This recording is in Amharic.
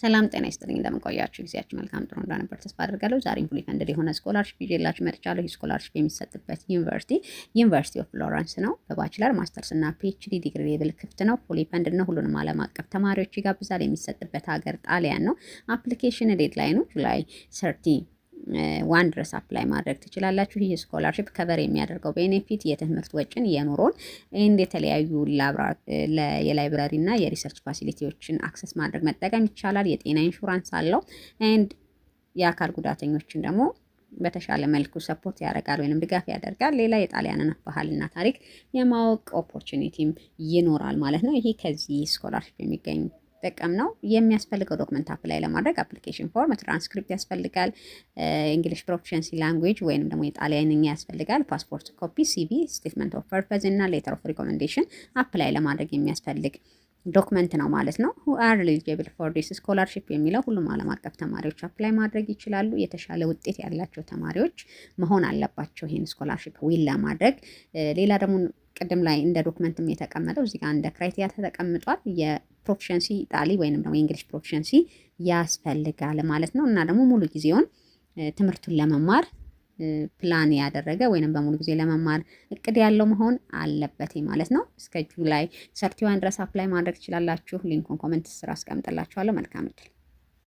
ሰላም ጤና ይስጥልኝ። እንደምን ቆያችሁ? ጊዜያችሁ መልካም ጥሩ እንደነበር ተስፋ አድርጋለሁ። ዛሬም ፉሊ ፈንድድ የሆነ ስኮላርሺፕ ይዤላችሁ መጥቻለሁ። ይህ ስኮላርሺፕ የሚሰጥበት ዩኒቨርሲቲ ኦፍ ፍሎረንስ ነው። በባችለር ማስተርስ እና ፒኤችዲ ዲግሪ ሌቭል ክፍት ነው። ፉሊ ፈንድድ ነው። ሁሉንም ዓለም አቀፍ ተማሪዎች ይጋብዛል። የሚሰጥበት ሀገር ጣሊያን ነው። አፕሊኬሽን ዴድላይኑ ጁላይ 31 ድረስ አፕላይ ማድረግ ትችላላችሁ። ይህ ስኮላርሺፕ ከቨር የሚያደርገው ቤኔፊት የትምህርት ወጪን፣ የኑሮን ኤንድ የተለያዩ የላይብራሪ እና የሪሰርች ፋሲሊቲዎችን አክሰስ ማድረግ መጠቀም ይቻላል። የጤና ኢንሹራንስ አለው ኤንድ የአካል ጉዳተኞችን ደግሞ በተሻለ መልኩ ሰፖርት ያደርጋል ወይንም ድጋፍ ያደርጋል። ሌላ የጣሊያንን ባህልና ታሪክ የማወቅ ኦፖርቹኒቲም ይኖራል ማለት ነው። ይሄ ከዚህ ስኮላርሺፕ የሚገኝ ጥቅም ነው። የሚያስፈልገው ዶክመንት አፕላይ ለማድረግ አፕሊኬሽን ፎርም፣ ትራንስክሪፕት ያስፈልጋል፣ እንግሊሽ ፕሮፊሸንሲ ላንጉዌጅ ወይንም ደግሞ የጣሊያንኛ ያስፈልጋል፣ ፓስፖርት ኮፒ፣ ሲቪ፣ ስቴትመንት ኦፍ ፐርፐዝ እና ሌተር ኦፍ ሪኮሜንዴሽን አፕላይ ለማድረግ የሚያስፈልግ ዶክመንት ነው ማለት ነው። who are eligible for this scholarship የሚለው ሁሉም ዓለም አቀፍ ተማሪዎች አፕላይ ማድረግ ይችላሉ። የተሻለ ውጤት ያላቸው ተማሪዎች መሆን አለባቸው ይሄን ስኮላርሺፕ ዊል ለማድረግ። ሌላ ደግሞ ቅድም ላይ እንደ ዶክመንትም የተቀመጠው እዚህ ጋር እንደ ክራይቴሪያ ተቀምጧል። የፕሮፊሸንሲ ጣሊ ወይንም ደግሞ የእንግሊሽ ፕሮፊሸንሲ ያስፈልጋል ማለት ነው። እና ደግሞ ሙሉ ጊዜውን ትምህርቱን ለመማር ፕላን ያደረገ ወይንም በሙሉ ጊዜ ለመማር እቅድ ያለው መሆን አለበት ማለት ነው። እስከ ጁላይ 31 ድረስ አፕላይ ማድረግ ትችላላችሁ። ሊንኩን ኮሜንት ስራ አስቀምጥላችኋለሁ። መልካም እድል።